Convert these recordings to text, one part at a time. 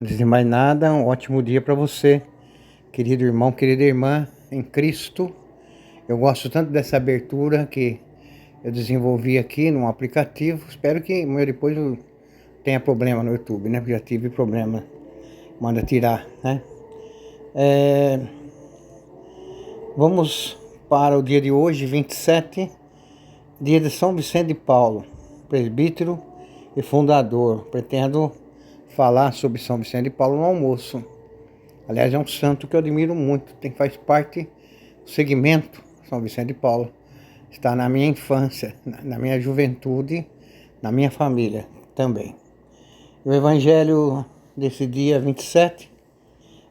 Antes de mais nada, um ótimo dia para você, querido irmão, querida irmã em Cristo. Eu gosto tanto dessa abertura que eu desenvolvi aqui num aplicativo. Espero que depois não tenha problema no YouTube, né? Porque já tive problema. Manda tirar, né? Vamos para o dia de hoje, 27, dia de São Vicente de Paulo, presbítero e fundador. Pretendo falar sobre São Vicente de Paulo no almoço. Aliás, é um santo que eu admiro muito, faz parte do segmento São Vicente de Paulo. Está na minha infância, na minha juventude, na minha família também. O evangelho desse dia 27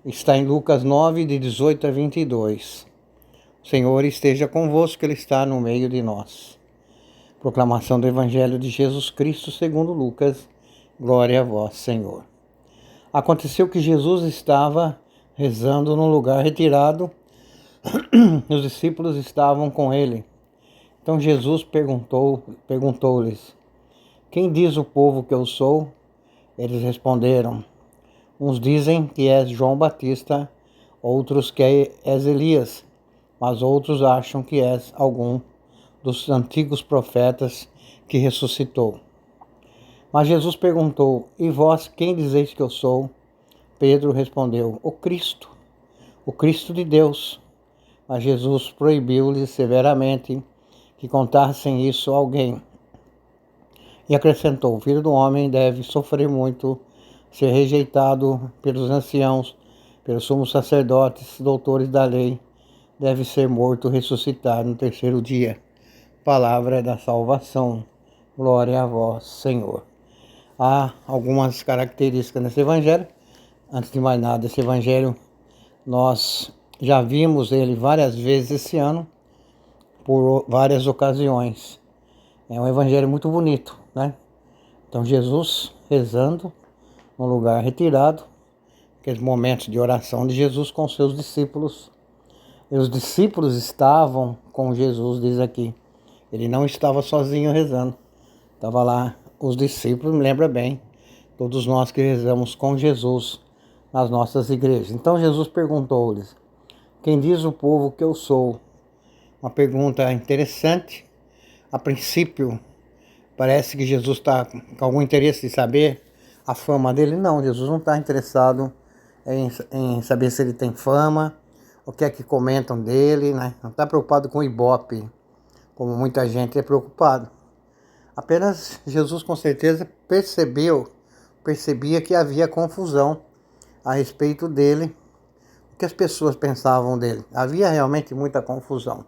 está em Lucas 9, de 18 a 22. O Senhor esteja convosco, Ele está no meio de nós. Proclamação do evangelho de Jesus Cristo segundo Lucas. Glória a vós, Senhor. Aconteceu que Jesus estava rezando num lugar retirado. Os discípulos estavam com ele. Então Jesus perguntou-lhes: quem diz o povo que eu sou? Eles responderam: uns dizem que és João Batista, outros que és Elias, mas outros acham que és algum dos antigos profetas que ressuscitou. Mas Jesus perguntou: e vós quem dizeis que eu sou? Pedro respondeu: o Cristo de Deus. Mas Jesus proibiu-lhes severamente que contassem isso a alguém. E acrescentou: o Filho do Homem deve sofrer muito, ser rejeitado pelos anciãos, pelos sumos sacerdotes, doutores da lei, deve ser morto, ressuscitar no terceiro dia. Palavra da salvação. Glória a vós, Senhor. Há algumas características nesse evangelho. Antes de mais nada, esse evangelho nós já vimos ele várias vezes esse ano, por várias ocasiões. É um evangelho muito bonito, né? Então Jesus rezando num lugar retirado, aqueles momentos de oração de Jesus com seus discípulos. E os discípulos estavam com Jesus, diz aqui. Ele não estava sozinho rezando. Estava lá os discípulos, me lembra bem, todos nós que rezamos com Jesus nas nossas igrejas. Então Jesus perguntou-lhes: quem diz o povo que eu sou? Uma pergunta interessante. A princípio, parece que Jesus está com algum interesse de saber a fama dele. Não, Jesus não está interessado em saber se ele tem fama, o que é que comentam dele, né? Não está preocupado com o ibope, como muita gente é preocupado. Apenas Jesus com certeza percebia que havia confusão a respeito dele, o que as pessoas pensavam dele. Havia realmente muita confusão.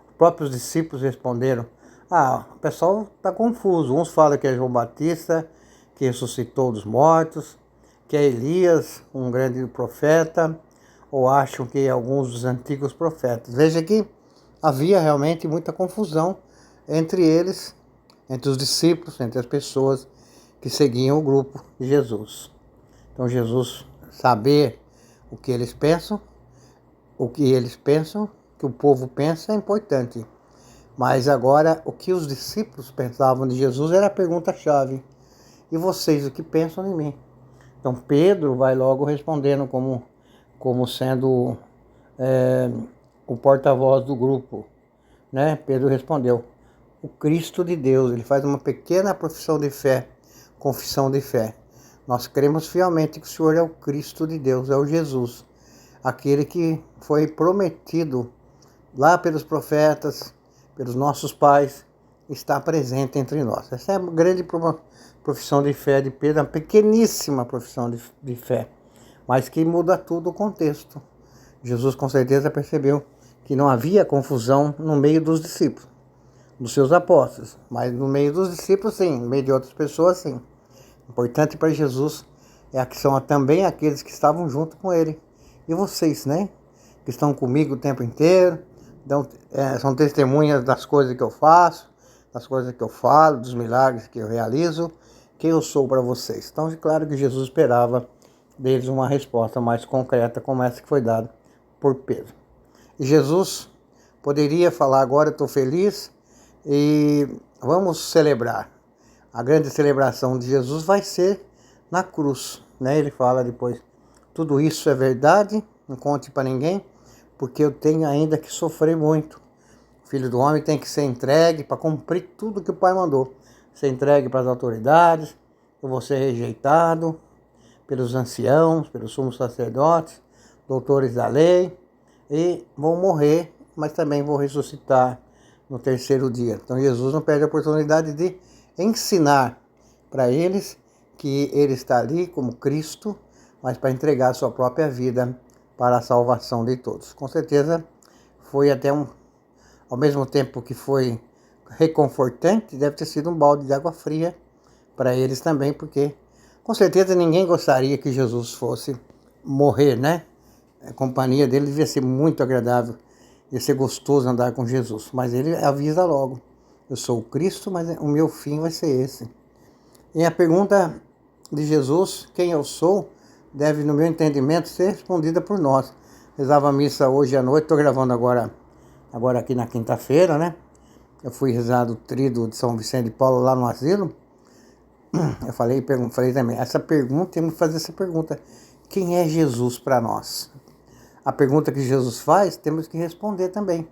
Os próprios discípulos responderam: o pessoal está confuso. Uns falam que é João Batista, que ressuscitou dos mortos, que é Elias, um grande profeta, ou acham que é alguns dos antigos profetas. Veja que havia realmente muita confusão entre eles, entre os discípulos, entre as pessoas que seguiam o grupo de Jesus. Então Jesus saber o que eles pensam, que o povo pensa é importante. Mas agora o que os discípulos pensavam de Jesus era a pergunta-chave. E vocês, o que pensam de mim? Então Pedro vai logo respondendo como sendo o porta-voz do grupo, né? Pedro respondeu: o Cristo de Deus. Ele faz uma pequena confissão de fé. Nós cremos fielmente que o Senhor é o Cristo de Deus, é o Jesus, aquele que foi prometido lá pelos profetas, pelos nossos pais, está presente entre nós. Essa é a grande profissão de fé de Pedro, uma pequeníssima profissão de fé, mas que muda todo o contexto. Jesus com certeza percebeu que não havia confusão no meio dos discípulos, dos seus apóstolos, mas no meio dos discípulos sim, no meio de outras pessoas sim. Importante para Jesus que são também aqueles que estavam junto com ele. E vocês, né? Que estão comigo o tempo inteiro, são testemunhas das coisas que eu faço, das coisas que eu falo, dos milagres que eu realizo. Quem eu sou para vocês? Então, é claro que Jesus esperava deles uma resposta mais concreta, como essa que foi dada por Pedro. E Jesus poderia falar: agora eu estou feliz e vamos celebrar. A grande celebração de Jesus vai ser na cruz. né? Ele fala depois, tudo isso é verdade, não conte para ninguém, porque eu tenho ainda que sofrer muito. O Filho do Homem tem que ser entregue para cumprir tudo que o Pai mandou. Ser entregue para as autoridades, eu vou ser rejeitado pelos anciãos, pelos sumos sacerdotes, doutores da lei, e vou morrer, mas também vou ressuscitar no terceiro dia. Então Jesus não perde a oportunidade de ensinar para eles que ele está ali como Cristo, mas para entregar a sua própria vida para a salvação de todos. Com certeza foi até ao mesmo tempo que foi reconfortante, deve ter sido um balde de água fria para eles também, porque com certeza ninguém gostaria que Jesus fosse morrer, né? A companhia dele devia ser muito agradável, ia ser gostoso andar com Jesus, mas ele avisa logo, eu sou o Cristo, mas o meu fim vai ser esse. E a pergunta de Jesus, quem eu sou, deve, no meu entendimento, ser respondida por nós. Rezava a missa hoje à noite, estou gravando agora aqui na quinta-feira, né? Eu fui rezar o tríduo de São Vicente de Paulo lá no asilo. Eu falei também, essa pergunta, temos que fazer essa pergunta. Quem é Jesus para nós? A pergunta que Jesus faz, temos que responder também.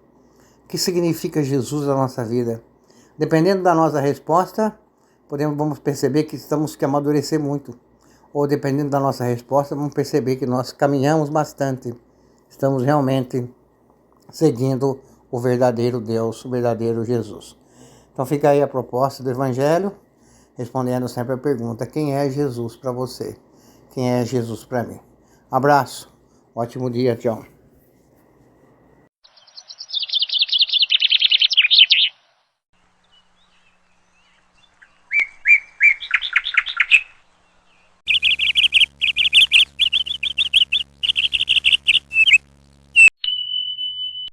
O que significa Jesus na nossa vida? Dependendo da nossa resposta, vamos perceber que temos que amadurecer muito. Ou dependendo da nossa resposta, vamos perceber que nós caminhamos bastante. Estamos realmente seguindo o verdadeiro Deus, o verdadeiro Jesus. Então fica aí a proposta do Evangelho, respondendo sempre a pergunta, quem é Jesus para você? Quem é Jesus para mim? Abraço, ótimo dia, tchau.